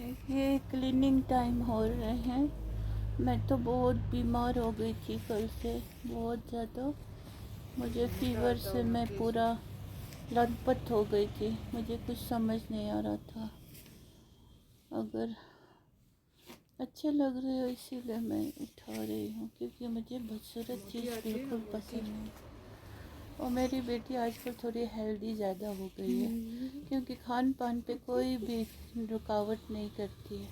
ये cleaning time हो रहे हैं। मैं तो बहुत बीमार हो गई थी कल से, बहुत ज़्यादा। मुझे फीवर से मैं पूरा लथपथ हो गई थी। मुझे कुछ समझ नहीं आ रहा था। अगर अच्छे लग रहे हो इसीलिए मैं उठा रही हूँ, क्योंकि मुझे बदसूरत चीज़ बिल्कुल पसंद नहीं। और मेरी बेटी आजकल थोड़ी हेल्दी ज़्यादा हो गई है, क्योंकि खान पान पे कोई भी रुकावट नहीं करती है।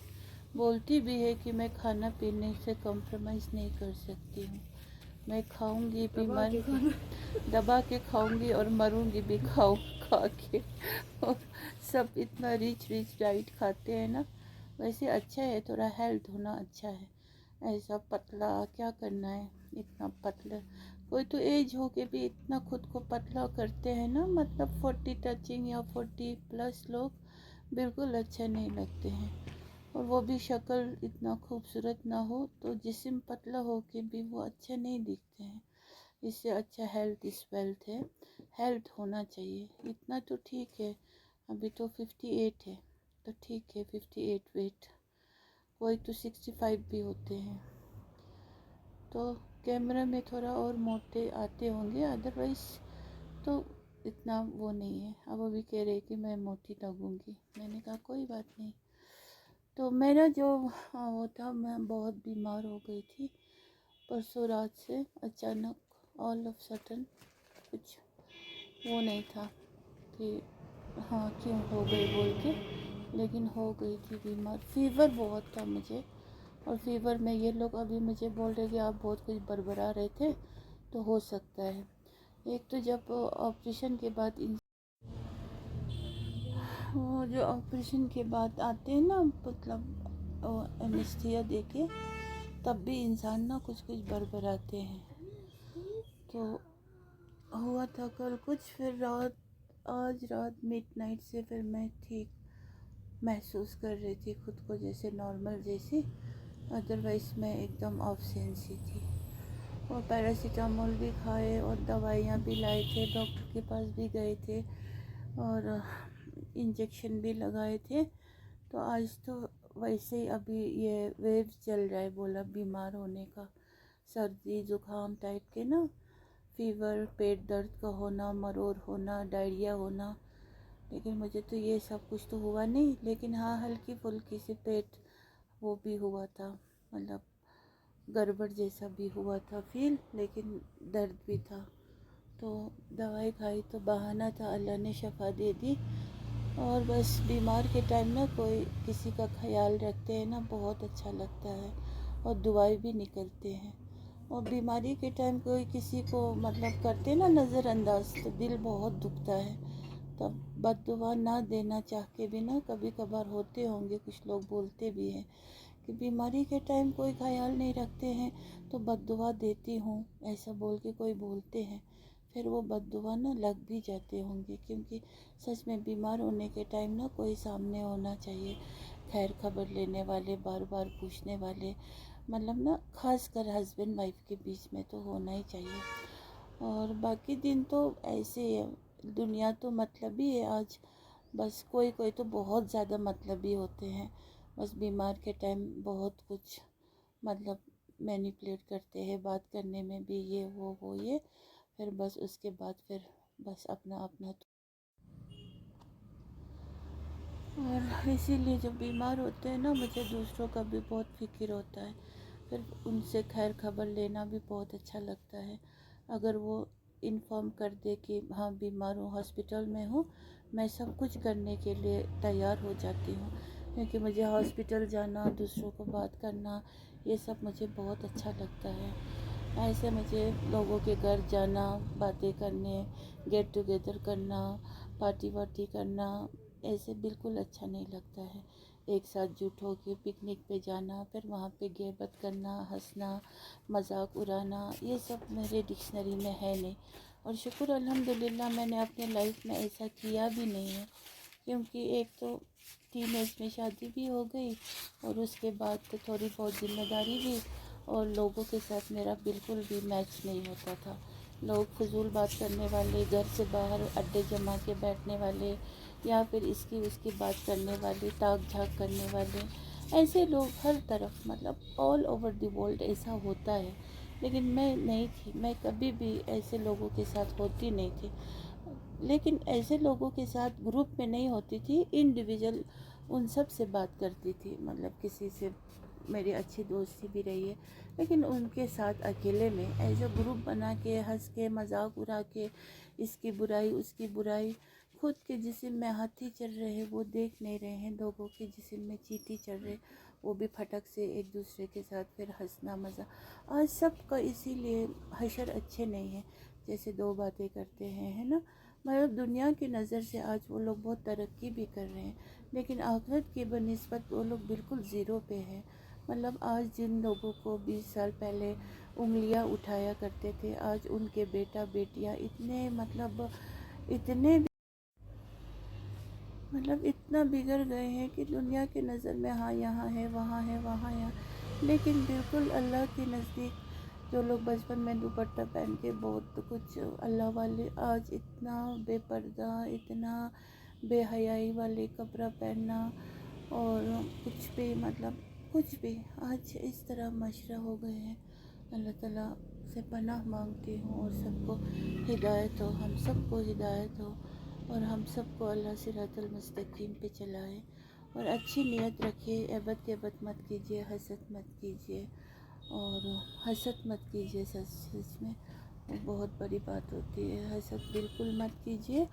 बोलती भी है कि मैं खाना पीने से कॉम्प्रोमाइज़ नहीं कर सकती हूँ। मैं खाऊंगी, बीमार दबा के खाऊंगी और मरूंगी भी खा के। और सब इतना रिच डाइट खाते हैं ना, वैसे अच्छा है, थोड़ा हेल्थ होना अच्छा है। ऐसा पतला क्या करना है, इतना पतला। कोई तो एज हो के भी इतना खुद को पतला करते हैं ना, मतलब 40 टचिंग या 40 प्लस लोग बिल्कुल अच्छे नहीं लगते हैं। और वो भी शक्ल इतना खूबसूरत ना हो तो जिस्म पतला हो के भी वो अच्छे नहीं दिखते हैं। इससे अच्छा हेल्थ इज़ वेल्थ है, हेल्थ होना चाहिए। इतना तो ठीक है, अभी तो 58 है तो ठीक है, 58 वेट। कोई तो 65 भी होते हैं। तो कैमरा में थोड़ा और मोटे आते होंगे, अदरवाइज़ तो इतना वो नहीं है। अब वो भी कह रहे कि मैं मोटी लगूंगी। मैंने कहा कोई बात नहीं। तो मेरा जो वो था, मैं बहुत बीमार हो गई थी परसों रात से। अचानक ऑल ऑफ सडन कुछ वो नहीं था कि हाँ क्यों हो गई बोल के, लेकिन हो गई थी बीमार। फीवर बहुत था मुझे, और फीवर में ये लोग अभी मुझे बोल रहे कि आप बहुत कुछ बड़बड़ा रहे थे, तो हो सकता है। एक तो जब ऑपरेशन के बाद वो जो ऑपरेशन के बाद आते हैं ना, मतलब एनेस्थीसिया देके, तब भी इंसान ना कुछ कुछ बड़बड़ाते हैं। तो हुआ था कल कुछ, फिर आज रात मिडनाइट से फिर मैं ठीक महसूस कर रही थी खुद को, जैसे नॉर्मल जैसी। अदरवाइज़ मैं एकदम ऑफ सेंस ही थी। और पैरासीटामोल भी खाए और दवाइयाँ भी लाए थे, डॉक्टर के पास भी गए थे और इंजेक्शन भी लगाए थे। तो आज तो वैसे ही अभी ये वेव चल रहा है, बोला बीमार होने का, सर्दी ज़ुकाम टाइप के ना, फीवर, पेट दर्द का होना, मरोड़ होना, डायरिया होना। लेकिन मुझे तो ये सब कुछ तो हुआ नहीं, लेकिन हाँ हल्की फुल्की सी पेट वो भी हुआ था, मतलब गड़बड़ जैसा भी हुआ था फील, लेकिन दर्द भी था। तो दवाई खाई तो बहाना था, अल्लाह ने शफा दे दी। और बस बीमार के टाइम ना कोई किसी का ख्याल रखते हैं ना, बहुत अच्छा लगता है, और दुआएं भी निकलते हैं। और बीमारी के टाइम कोई किसी को मतलब करते ना नज़रअंदाज, तो दिल बहुत दुखता है। तब बद्दुआ ना देना चाह के भी ना, कभी कभार होते होंगे कुछ लोग बोलते भी हैं कि बीमारी के टाइम कोई ख्याल नहीं रखते हैं तो बद्दुआ देती हूँ, ऐसा बोल के कोई बोलते हैं। फिर वो बद्दुआ ना लग भी जाते होंगे, क्योंकि सच में बीमार होने के टाइम ना कोई सामने होना चाहिए, खैर खबर लेने वाले, बार बार पूछने वाले, मतलब ना खास कर हस्बैंड वाइफ के बीच में तो होना ही चाहिए। और बाकी दिन तो ऐसे ही है, दुनिया तो मतलबी है आज। बस कोई कोई तो बहुत ज़्यादा मतलबी होते हैं, बस बीमार के टाइम बहुत कुछ मतलब मैनिपुलेट करते हैं, बात करने में भी ये वो ये, फिर बस उसके बाद फिर बस अपना अपना। और इसीलिए जब बीमार होते हैं ना, मुझे दूसरों का भी बहुत फिक्र होता है। फिर उनसे खैर खबर लेना भी बहुत अच्छा लगता है। अगर वो इन्फॉर्म कर दे कि हाँ बीमार हूँ, हॉस्पिटल में हूँ, मैं सब कुछ करने के लिए तैयार हो जाती हूँ, क्योंकि मुझे हॉस्पिटल जाना, दूसरों को बात करना, ये सब मुझे बहुत अच्छा लगता है। ऐसे मुझे लोगों के घर जाना, बातें करने, गेट टुगेदर करना, पार्टी वार्टी करना, ऐसे बिल्कुल अच्छा नहीं लगता है। एक साथ जुट हो के पिकनिक पे जाना, फिर वहाँ पे गिबत करना, हंसना, मजाक उड़ाना, ये सब मेरे डिक्शनरी में है नहीं। और शुक्र अल्हम्दुलिल्लाह मैंने अपने लाइफ में ऐसा किया भी नहीं है, क्योंकि एक तो टीनेज में शादी भी हो गई, और उसके बाद तो थोड़ी बहुत जिम्मेदारी भी, और लोगों के साथ मेरा बिल्कुल भी मैच नहीं होता था। लोग फजूल बात करने वाले, घर से बाहर अड्डे जमा के बैठने वाले, या फिर इसकी उसकी बात करने वाले, ताक झाक करने वाले, ऐसे लोग हर तरफ, मतलब ऑल ओवर द वर्ल्ड ऐसा होता है। लेकिन मैं नहीं थी, मैं कभी भी ऐसे लोगों के साथ होती नहीं थी। लेकिन ऐसे लोगों के साथ ग्रुप में नहीं होती थी, इंडिविजुअल उन सब से बात करती थी। मतलब किसी से मेरी अच्छी दोस्ती भी रही है, लेकिन उनके साथ अकेले में ऐसे ग्रुप बना के, हंस के, मजाक उड़ा के, इसकी बुराई उसकी बुराई, खुद के जिस्म में हाथी चल रहे हैं वो देख नहीं रहे हैं, लोगों के जिस्म में चींटी चल रहे वो भी फटक से एक दूसरे के साथ फिर हंसना मज़ा। आज सबका इसीलिए हशर अच्छे नहीं है, जैसे दो बातें करते हैं, है ना। मतलब दुनिया की नज़र से आज वो लोग बहुत तरक्की भी कर रहे हैं, लेकिन आखिरत की बनिस्बत वो लोग बिल्कुल ज़ीरो पे है। मतलब आज जिन लोगों को 20 साल पहले उंगलियां उठाया करते थे, आज उनके बेटा बेटियां इतने इतने इतना बिगड़ गए हैं कि दुनिया की नज़र में हाँ यहाँ है, वहाँ है, वहाँ यहाँ, लेकिन बिल्कुल अल्लाह के नज़दीक जो लोग बचपन में दुपट्टा पहन के बहुत कुछ अल्लाह वाले, आज इतना बेपर्दा, इतना बेहयाई वाले कपड़ा पहनना, और कुछ भी, मतलब कुछ भी आज इस तरह माशरा हो गए हैं। अल्लाह ताला से पनाह मांगती हूँ, और सबको हिदायत हो, हम सबको हिदायत हो, और हम सबको अल्लाह सिरातुल मुस्तकीम पे चलाए। और अच्छी नीयत रखिए, एबत एबत मत कीजिए, हसद मत कीजिए, और हसद मत कीजिए। सच में वो बहुत बड़ी बात होती है, हसद बिल्कुल मत कीजिए,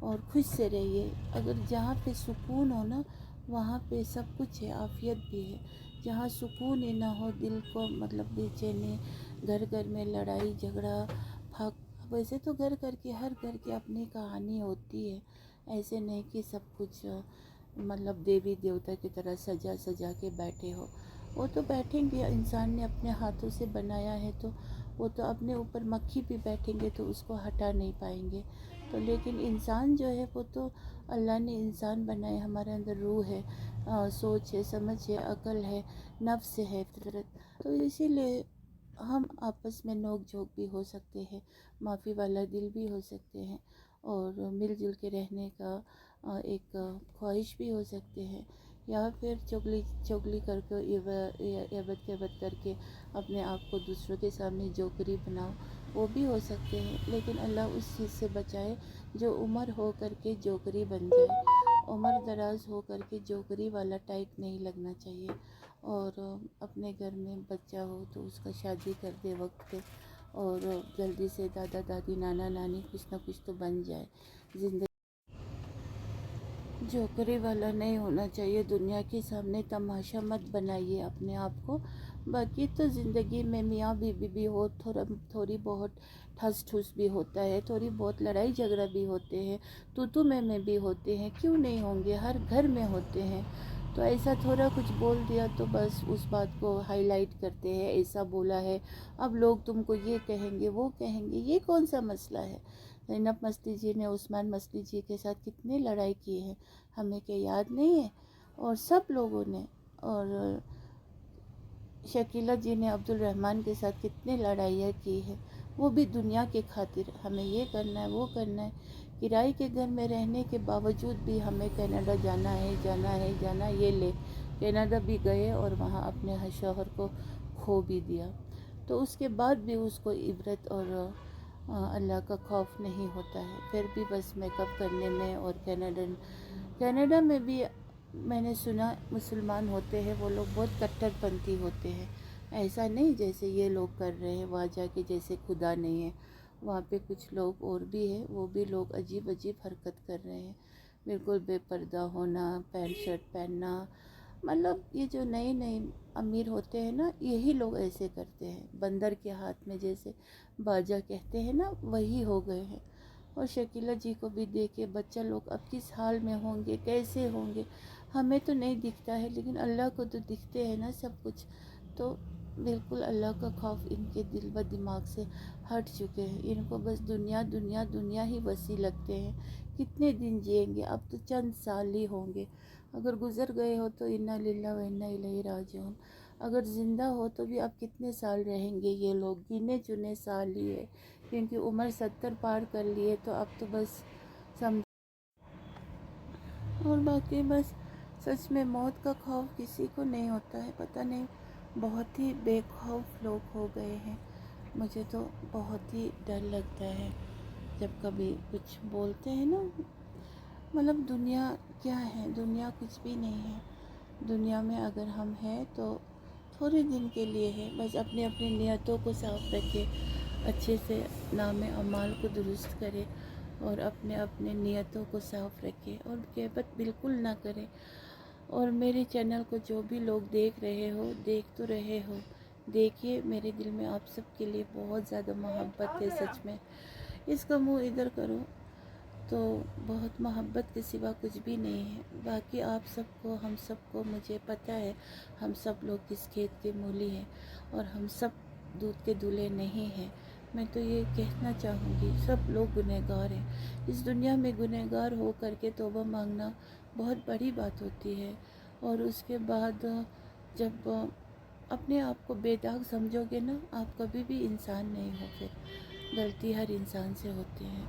और खुश से रहिए। अगर जहाँ पे सुकून हो ना, वहाँ पे सब कुछ है, आफियत भी है। जहाँ सुकून ही ना हो, दिल को मतलब बेचैनी, घर घर में लड़ाई झगड़ा भाग, वैसे तो घर घर की, हर घर की अपनी कहानी होती है। ऐसे नहीं कि सब कुछ मतलब देवी देवता की तरह सजा सजा के बैठे हो। वो तो बैठेंगे, इंसान ने अपने हाथों से बनाया है, तो वो तो अपने ऊपर मक्खी भी बैठेंगे तो उसको हटा नहीं पाएंगे। तो लेकिन इंसान जो है वो तो अल्लाह ने इंसान बनाए, हमारे अंदर रूह है, सोच है, समझ है, अकल है, नफ्स है, फितरत। तो इसीलिए हम आपस में नोक झोंक भी हो सकते हैं, माफ़ी वाला दिल भी हो सकते हैं, और मिलजुल के रहने का एक ख्वाहिश भी हो सकते हैं, या फिर चुगली चुगली करके एबत केबत करके अपने आप को दूसरों के सामने जोकरी बनाओ, वो भी हो सकते हैं। लेकिन अल्लाह उस चीज़ से बचाए जो उम्र हो करके जोकरी बन जाए। उम्र दराज हो करके जोकरी वाला टाइप नहीं लगना चाहिए। और अपने घर में बच्चा हो तो उसका शादी कर दे वक्त पे, और जल्दी से दादा दादी नाना नानी कुछ ना कुछ तो बन जाए। ज़िंदगी जोकरी वाला नहीं होना चाहिए, दुनिया के सामने तमाशा मत बनाइए अपने आप को। बाकी तो ज़िंदगी में मियाँ बीवी भी हो, थोड़ी बहुत ठस ठुस भी होता है, थोड़ी बहुत लड़ाई झगड़ा भी होते हैं, तू मैं भी होते हैं, क्यों नहीं होंगे, हर घर में होते हैं। तो ऐसा थोड़ा कुछ बोल दिया तो बस उस बात को हाईलाइट करते हैं, ऐसा बोला है, अब लोग तुमको ये कहेंगे वो कहेंगे। ये कौन सा मसला है? ज़ैनब मस्ती जी ने उस्मान मस्ती जी के साथ कितनी लड़ाई की है, हमें क्या याद नहीं है? और सब लोगों ने, और शकीला जी ने अब्दुल रहमान के साथ कितने लड़ाइयाँ की है, वो भी दुनिया के खातिर, हमें ये करना है वो करना है। किराए के घर में रहने के बावजूद भी हमें कनाडा जाना है जाना है जाना है, ये ले कनाडा भी गए और वहाँ अपने शौहर को खो भी दिया। तो उसके बाद भी उसको इबरत और अल्लाह का खौफ नहीं होता है, फिर भी बस मेकअप करने में। और कनाडा में भी मैंने सुना मुसलमान होते हैं वो लोग बहुत कट्टरपंथी होते हैं। ऐसा नहीं जैसे ये लोग कर रहे हैं, वहाँ जाके जैसे खुदा नहीं है, वहाँ पे कुछ लोग और भी हैं, वो भी लोग अजीब अजीब हरकत कर रहे हैं, बिल्कुल बेपर्दा होना, पैंट शर्ट पहनना। मतलब ये जो नए नए अमीर होते हैं ना, यही लोग ऐसे करते हैं, बंदर के हाथ में जैसे बाजा कहते हैं ना, वही हो गए हैं। और शकीला जी को भी देखे, बच्चा लोग अब किस हाल में होंगे, कैसे होंगे, हमें तो नहीं दिखता है, लेकिन अल्लाह को तो दिखते हैं ना सब कुछ। तो बिल्कुल अल्लाह का खौफ इनके दिल व दिमाग से हट चुके हैं, इनको बस दुनिया दुनिया दुनिया ही वसी लगते हैं। कितने दिन जिएंगे, अब तो चंद साल ही होंगे, अगर गुज़र गए हो तो इन्ना लिल्लाह व इन्ना इलैहि राजिऊन। अगर ज़िंदा हो तो भी अब कितने साल रहेंगे, ये लोग गिने चुने साल ही है, क्योंकि उम्र 70 पार कर ली है, तो अब तो बस सम और बाकी बस सच में मौत का खौफ किसी को नहीं होता है, पता नहीं, बहुत ही बेखौफ लोग हो गए हैं। मुझे तो बहुत ही डर लगता है जब कभी कुछ बोलते हैं ना, मतलब दुनिया क्या है, दुनिया कुछ भी नहीं है। दुनिया में अगर हम हैं तो थोड़े दिन के लिए है, बस अपनी अपनी नियतों को साफ रखें, अच्छे से नाम अमाल को दुरुस्त करें और अपने अपने नियतों को साफ रखें और गैबत बिल्कुल ना करें। और मेरे चैनल को जो भी लोग देख रहे हो, देख तो रहे हो, देखिए, मेरे दिल में आप सब के लिए बहुत ज़्यादा मोहब्बत है। सच में इसका मुंह इधर करो तो बहुत मोहब्बत के सिवा कुछ भी नहीं है। बाकी आप सबको, हम सबको, मुझे पता है हम सब लोग किस खेत के मूली हैं और हम सब दूध के दूल्हे नहीं हैं। मैं तो ये कहना चाहूँगी, सब लोग गुनहगार हैं। इस दुनिया में गुनहगार हो करके तौबा मांगना बहुत बड़ी बात होती है। और उसके बाद जब अपने आप को बेदाग समझोगे ना, आप कभी भी इंसान नहीं हो। फिर गलती हर इंसान से होती है।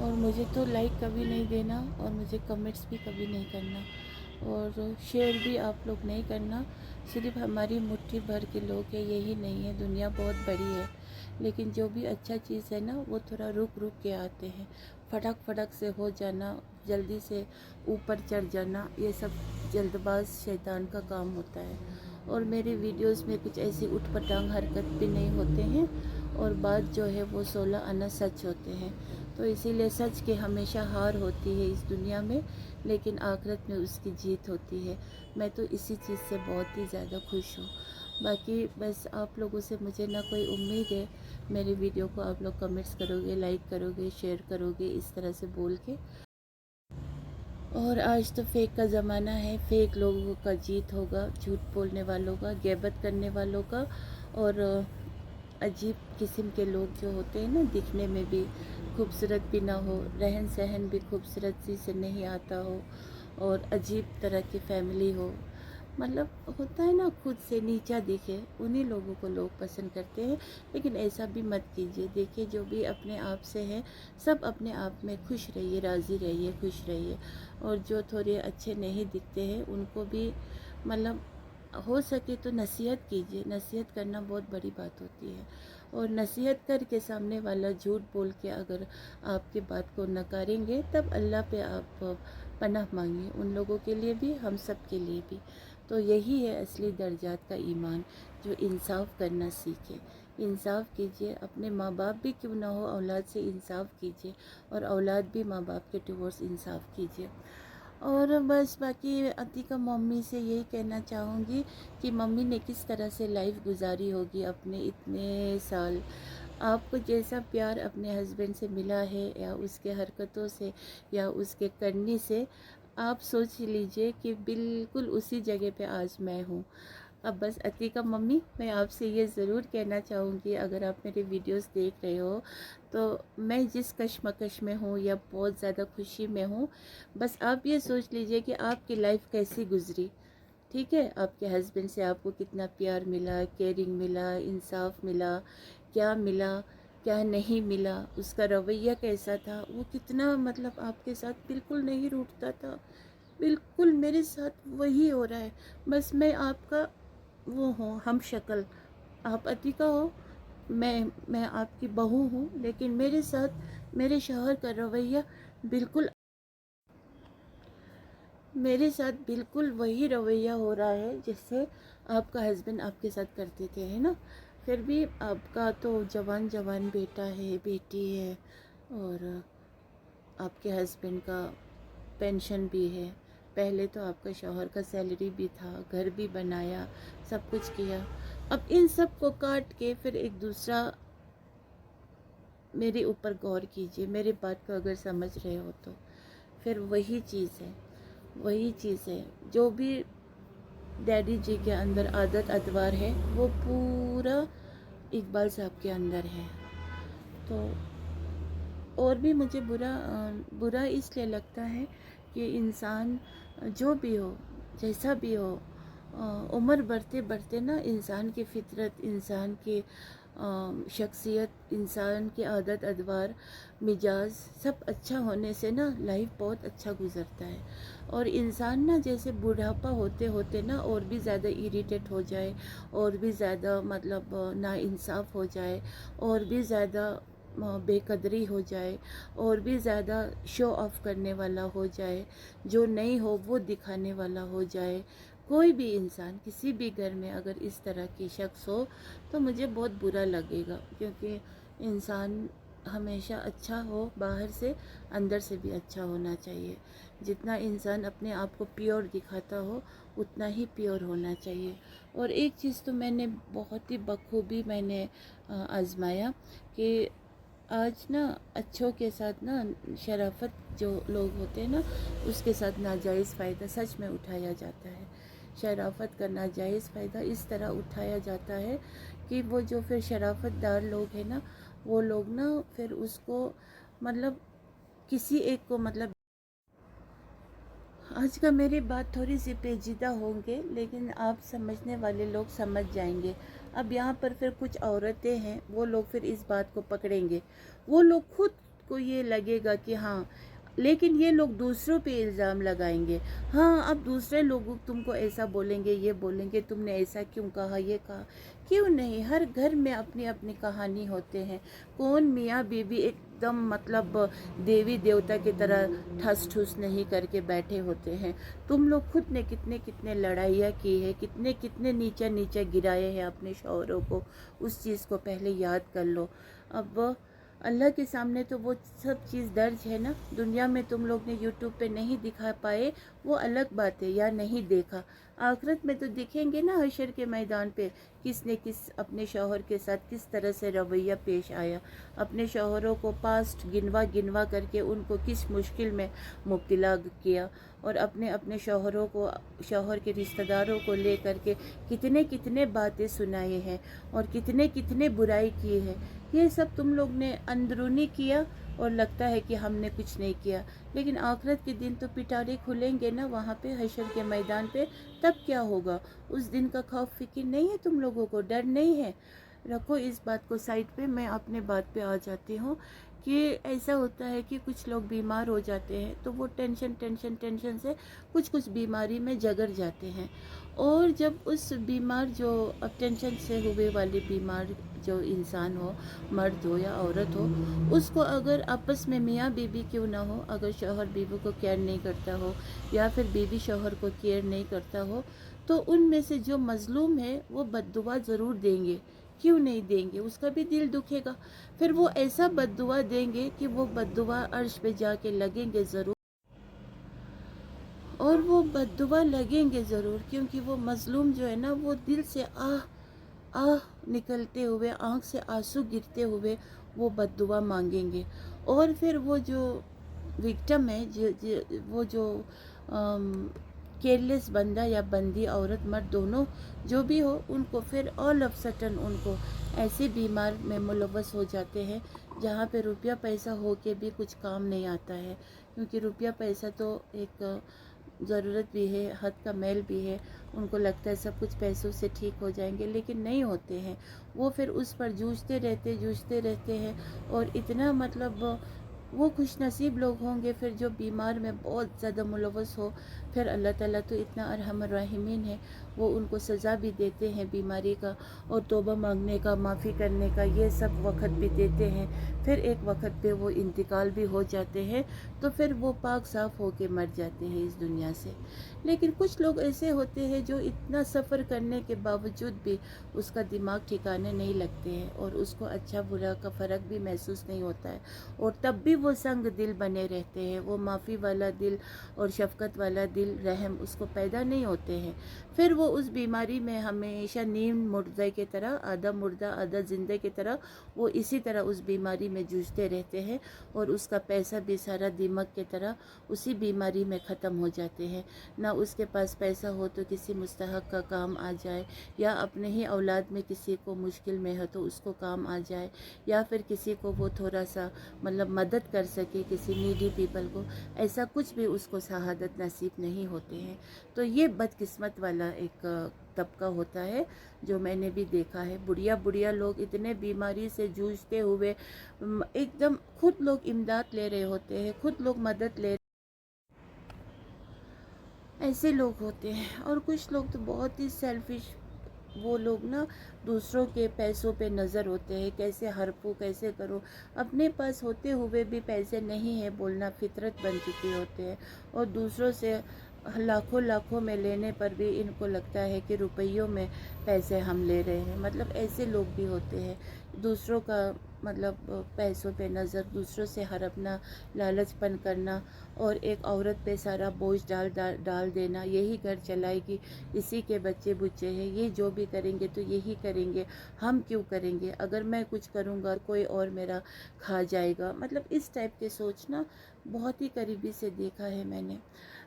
और मुझे तो लाइक कभी नहीं देना और मुझे कमेंट्स भी कभी नहीं करना और शेयर भी आप लोग नहीं करना। सिर्फ हमारी मुट्ठी भर के लोग हैं, यही नहीं है। दुनिया बहुत बड़ी है, लेकिन जो भी अच्छा चीज़ है ना, वो थोड़ा रुक रुक के आते हैं। फटक फटक से हो जाना, जल्दी से ऊपर चढ़ जाना, ये सब जल्दबाज शैतान का काम होता है। और मेरे वीडियोस में कुछ ऐसी उठपटांग हरकत भी नहीं होते हैं और बात जो है वो 16 आना सच होते हैं। तो इसीलिए सच की हमेशा हार होती है इस दुनिया में, लेकिन आखिरत में उसकी जीत होती है। मैं तो इसी चीज़ से बहुत ही ज़्यादा खुश हूँ। बाकी बस आप लोगों से मुझे ना कोई उम्मीद है, मेरी वीडियो को आप लोग कमेंट्स करोगे, लाइक करोगे, शेयर करोगे, इस तरह से बोल के। और आज तो फेक का ज़माना है, फेक लोगों का जीत होगा, झूठ बोलने वालों का, गैबत करने वालों का। और अजीब किस्म के लोग जो होते हैं ना, दिखने में भी खूबसूरत भी ना हो, रहन सहन भी खूबसूरत सी से नहीं आता हो और अजीब तरह की फैमिली हो, मतलब होता है ना, खुद से नीचा दिखे, उन्हीं लोगों को लोग पसंद करते हैं। लेकिन ऐसा भी मत कीजिए। देखिए, जो भी अपने आप से है, सब अपने आप में खुश रहिए, राज़ी रहिए, खुश रहिए। और जो थोड़े अच्छे नहीं दिखते हैं उनको भी मतलब हो सके तो नसीहत कीजिए। नसीहत करना बहुत बड़ी बात होती है। और नसीहत करके सामने वाला झूठ बोल के अगर आपकी बात को नकारेंगे, तब अल्लाह पे आप पनाह मांगिए, उन लोगों के लिए भी, हम सब के लिए भी। तो यही है असली दर्जात का ईमान, जो इंसाफ करना सीखे। इंसाफ कीजिए, अपने माँ बाप भी क्यों ना हो, औलाद से इंसाफ कीजिए और औलाद भी माँ बाप के टुवर्ड्स इंसाफ कीजिए। और बस बाकी अतीका मम्मी से यही कहना चाहूँगी कि मम्मी ने किस तरह से लाइफ गुजारी होगी अपने इतने साल। आपको जैसा प्यार अपने हस्बैंड से मिला है, या उसके हरकतों से, या उसके करने से, आप सोच लीजिए कि बिल्कुल उसी जगह पे आज मैं हूँ। अब बस अतीका मम्मी, मैं आपसे ये ज़रूर कहना चाहूँगी, अगर आप मेरे वीडियोस देख रहे हो, तो मैं जिस कश्मकश में हूँ या बहुत ज़्यादा खुशी में हूँ, बस आप ये सोच लीजिए कि आपकी लाइफ कैसी गुजरी। ठीक है, आपके हस्बैंड से आपको कितना प्यार मिला, केयरिंग मिला, इंसाफ मिला, क्या मिला, क्या नहीं मिला, उसका रवैया कैसा था, वो कितना मतलब आपके साथ बिल्कुल नहीं रूठता था। बिल्कुल मेरे साथ वही हो रहा है। बस मैं आपका वो हूँ, हम शक्ल, आप अतीका हो, मैं आपकी बहू हूँ, लेकिन मेरे साथ मेरे शौहर का रवैया बिल्कुल, मेरे साथ बिल्कुल वही रवैया हो रहा है जिससे आपका हस्बैंड आपके साथ करते थे, है ना। फिर भी आपका तो जवान जवान बेटा है, बेटी है, और आपके हस्बैंड का पेंशन भी है। पहले तो आपका शौहर का सैलरी भी था, घर भी बनाया, सब कुछ किया। अब इन सब को काट के फिर एक दूसरा, मेरे ऊपर गौर कीजिए, मेरी बात को अगर समझ रहे हो तो फिर वही चीज़ है, वही चीज़ है। जो भी डैडी जी के अंदर आदत अतवार है, वो पूरा इकबाल साहब के अंदर है। तो और भी मुझे बुरा इसलिए लगता है कि इंसान जो भी हो, जैसा भी हो, उम्र बढ़ते बढ़ते ना इंसान की फितरत, इंसान की شخصیت، انسان کی عادت ادوار، مزاج سب اچھا ہونے سے نا لائف بہت اچھا گزرتا ہے. اور انسان نا جیسے بڑھاپا ہوتے ہوتے نا اور بھی زیادہ ایریٹیٹ ہو جائے، اور بھی زیادہ مطلب ناانصاف ہو جائے، اور بھی زیادہ بے قدری ہو جائے، اور بھی زیادہ شو آف کرنے والا ہو جائے، جو نہیں ہو وہ دکھانے والا ہو جائے. کوئی بھی انسان کسی بھی گھر میں اگر اس طرح کی شخص ہو تو مجھے بہت برا لگے گا، کیونکہ انسان ہمیشہ اچھا ہو، باہر سے اندر سے بھی اچھا ہونا چاہیے. جتنا انسان اپنے آپ کو پیور دکھاتا ہو اتنا ہی پیور ہونا چاہیے. اور ایک چیز تو میں نے بہت ہی بخوبی میں نے آزمایا کہ آج نا اچھوں کے ساتھ نا شرافت جو لوگ ہوتے ہیں نا اس کے ساتھ ناجائز فائدہ سچ میں اٹھایا جاتا ہے. شرافت کا ناجائز فائدہ اس طرح اٹھایا جاتا ہے کہ وہ جو پھر شرافت دار لوگ ہیں نا وہ لوگ نا پھر اس کو مطلب کسی ایک کو مطلب آج کا میری بات تھوڑی سی پیچیدہ ہوں گے لیکن آپ سمجھنے والے لوگ سمجھ جائیں گے. اب یہاں پر پھر کچھ عورتیں ہیں وہ لوگ پھر اس بات کو پکڑیں گے، وہ لوگ خود کو یہ لگے گا کہ ہاں، لیکن یہ لوگ دوسروں پہ الزام لگائیں گے. ہاں، اب دوسرے لوگ تم کو ایسا بولیں گے، یہ بولیں گے تم نے ایسا کیوں کہا، یہ کہا. کیوں نہیں؟ ہر گھر میں اپنی اپنی کہانی ہوتے ہیں. کون میاں بیوی ایک دم مطلب دیوی دیوتا کی طرح ٹھس ٹھس نہیں کر کے بیٹھے ہوتے ہیں. تم لوگ خود نے کتنے کتنے لڑائیاں کی ہے، کتنے کتنے نیچے نیچے گرائے ہیں اپنے شوہروں کو. اس چیز کو پہلے یاد کر لو. اب اللہ کے سامنے تو وہ سب چیز درج ہے نا. دنیا میں تم لوگ نے یوٹیوب پہ نہیں دکھا پائے وہ الگ بات ہے، یا نہیں دیکھا. آخرت میں تو دکھیں گے نا حشر کے میدان پہ کس نے کس اپنے شوہر کے ساتھ کس طرح سے رویہ پیش آیا، اپنے شوہروں کو پاسٹ گنوا گنوا کر کے ان کو کس مشکل میں مبتلا کیا، اور اپنے اپنے شوہروں کو، شوہر کے رشتہ داروں کو لے کر کے کتنے کتنے باتیں سنائے ہیں اور کتنے کتنے برائی کی ہے. یہ سب تم لوگ نے اندرونی کیا اور لگتا ہے کہ ہم نے کچھ نہیں کیا. لیکن آخرت کے دن تو پٹارے کھلیں گے نا وہاں پہ حشر کے میدان پہ. تب کیا ہوگا؟ اس دن کا خوف فکر نہیں ہے تم لوگوں کو؟ ڈر نہیں ہے؟ رکھو اس بات کو سائڈ پہ، میں اپنے بات پہ آ جاتی ہوں. کہ ایسا ہوتا ہے کہ کچھ لوگ بیمار ہو جاتے ہیں تو وہ ٹینشن سے کچھ بیماری میں جگر جاتے ہیں. اور جب اس بیمار جو اب ٹینشن سے ہوئے والی بیمار جو انسان ہو، مرد ہو یا عورت ہو، اس کو اگر آپس میں میاں بیوی کیوں نہ ہو، اگر شوہر بیوی کو کیئر نہیں کرتا ہو یا پھر بیوی شوہر کو کیئر نہیں کرتا ہو، تو ان میں سے جو مظلوم ہے وہ بد دعا ضرور دیں گے. کیوں نہیں دیں گے؟ اس کا بھی دل دکھے گا. پھر وہ ایسا بد دعا دیں گے کہ وہ بد دعا عرش پہ جا کے لگیں گے ضرور، اور وہ بد دعا لگیں گے ضرور، کیونکہ وہ مظلوم جو ہے نا وہ دل سے آہ نکلتے ہوئے، آنکھ سے آنسو گرتے ہوئے وہ بد دعا مانگیں گے. اور پھر وہ جو وکٹم ہے، وہ جو کیئرلیس بندہ یا بندی، عورت مرد دونوں جو بھی ہو، ان کو پھر آل آف سڈن ان کو ایسے بیمار میں ملوث ہو جاتے ہیں جہاں پہ روپیہ پیسہ ہو کے بھی کچھ کام نہیں آتا ہے. کیونکہ روپیہ پیسہ تو ایک ضرورت بھی ہے، حد کا میل بھی ہے. ان کو لگتا ہے سب کچھ پیسوں سے ٹھیک ہو جائیں گے، لیکن نہیں ہوتے ہیں. وہ پھر اس پر جوجھتے رہتے ہیں. اور اتنا مطلب وہ خوش نصیب لوگ ہوں گے پھر جو بیمار میں بہت زیادہ ملوث ہو. پھر اللہ تعالیٰ تو اتنا ارحم الراحمین ہے، وہ ان کو سزا بھی دیتے ہیں بیماری کا، اور توبہ مانگنے کا، معافی کرنے کا یہ سب وقت بھی دیتے ہیں. پھر ایک وقت پہ وہ انتقال بھی ہو جاتے ہیں تو پھر وہ پاک صاف ہو کے مر جاتے ہیں اس دنیا سے. لیکن کچھ لوگ ایسے ہوتے ہیں جو اتنا سفر کرنے کے باوجود بھی اس کا دماغ ٹھکانے نہیں لگتے ہیں، اور اس کو اچھا برا کا فرق بھی محسوس نہیں ہوتا ہے، اور تب بھی وہ سنگ دل بنے رہتے ہیں. وہ معافی والا دل اور شفقت والا دل، رحم اس کو پیدا نہیں ہوتے ہیں. پھر وہ اس بیماری میں ہمیشہ نیم مردہ کی طرح، آدھا مردہ آدھا زندہ کی طرح وہ اسی طرح اس بیماری میں جوجھتے رہتے ہیں، اور اس کا پیسہ بھی سارا دیمک کی طرح اسی بیماری میں ختم ہو جاتے ہیں. نہ اس کے پاس پیسہ ہو تو کسی مستحق کا کام آ جائے، یا اپنے ہی اولاد میں کسی کو مشکل میں ہے تو اس کو کام آ جائے، یا پھر کسی کو وہ تھوڑا سا مطلب مدد کر سکے، کسی نیڈی پیپل کو. ایسا کچھ بھی اس کو شہادت نصیب نہیں ہوتے ہیں. تو یہ بدقسمت والا ایک طبقہ ہوتا ہے جو میں نے بھی دیکھا ہے. بڑھیا لوگ اتنے بیماری سے جوجھتے ہوئے ایک دم خود لوگ امداد لے رہے ہوتے ہیں, خود لوگ مدد لے ایسے لوگ ہوتے ہیں. اور کچھ لوگ تو بہت ہی سیلفش, وہ لوگ نا دوسروں کے پیسوں پہ نظر ہوتے ہیں, کیسے ہڑپوں, کیسے کرو. اپنے پاس ہوتے ہوئے بھی پیسے نہیں ہیں بولنا فطرت بن چکے ہوتے ہیں, اور دوسروں سے لاکھوں میں لینے پر بھی ان کو لگتا ہے کہ روپیوں میں پیسے ہم لے رہے ہیں. مطلب ایسے لوگ بھی ہوتے ہیں, دوسروں کا مطلب پیسوں پہ نظر, دوسروں سے ہڑپنا, لالچ پن کرنا, اور ایک عورت پہ سارا بوجھ ڈال دینا. یہی گھر چلائے گی, اسی کے بچے بچے ہیں, یہ جو بھی کریں گے تو یہی کریں گے, ہم کیوں کریں گے, اگر میں کچھ کروں گا کوئی اور میرا کھا جائے گا. مطلب اس ٹائپ کے سوچنا بہت ہی قریبی سے دیکھا ہے میں نے.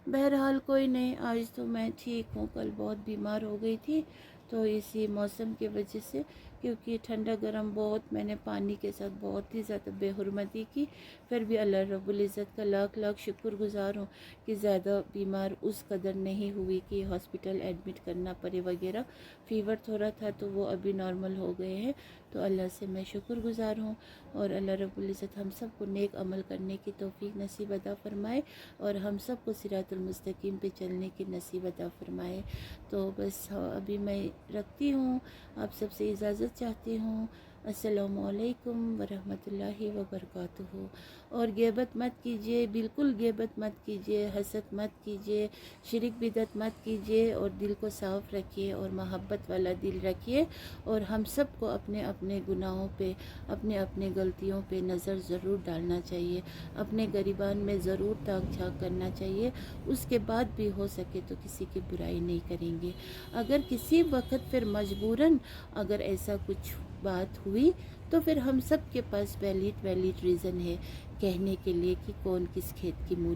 بہرحال کوئی نہیں, آج تو میں ٹھیک ہوں. کل بہت بیمار ہو گئی تھی, تو اسی موسم کی وجہ سے, کیونکہ ٹھنڈا گرم بہت میں نے پانی کے ساتھ بہت ہی زیادہ بے حرمتی کی. پھر بھی اللہ رب العزت کا لاکھ شکر گزار ہوں کہ زیادہ بیمار اس قدر نہیں ہوئی کہ ہاسپٹل ایڈمٹ کرنا پڑے وغیرہ. فیور تھوڑا تھا تو وہ ابھی نارمل ہو گئے ہیں, تو اللہ سے میں شکر گزار ہوں. اور اللہ رب العزت ہم سب کو نیک عمل کرنے کی توفیق نصیب عطا فرمائے, اور ہم سب کو صراط المستقیم پہ چلنے کی نصیب عطا فرمائے. تو بس ابھی میں رکھتی ہوں, آپ سب سے اجازت چاہتی ہوں. السلام علیکم ورحمۃ اللہ وبرکاتہ. اور غیبت مت کیجیے, بالکل غیبت مت کیجیے, حسد مت کیجیے, شرک بدعت مت کیجیے, اور دل کو صاف رکھیے اور محبت والا دل رکھیے. اور ہم سب کو اپنے اپنے گناہوں پہ, اپنے اپنے غلطیوں پہ نظر ضرور ڈالنا چاہیے, اپنے گریبان میں ضرور تاک جھانک کرنا چاہیے. اس کے بعد بھی ہو سکے تو کسی کی برائی نہیں کریں گے. اگر کسی وقت پھر مجبوراً اگر ایسا کچھ بات ہوئی تو پھر ہم سب کے پاس ویلڈ ریزن ہے کہنے کے لیے کہ کون کس کھیت کی مولی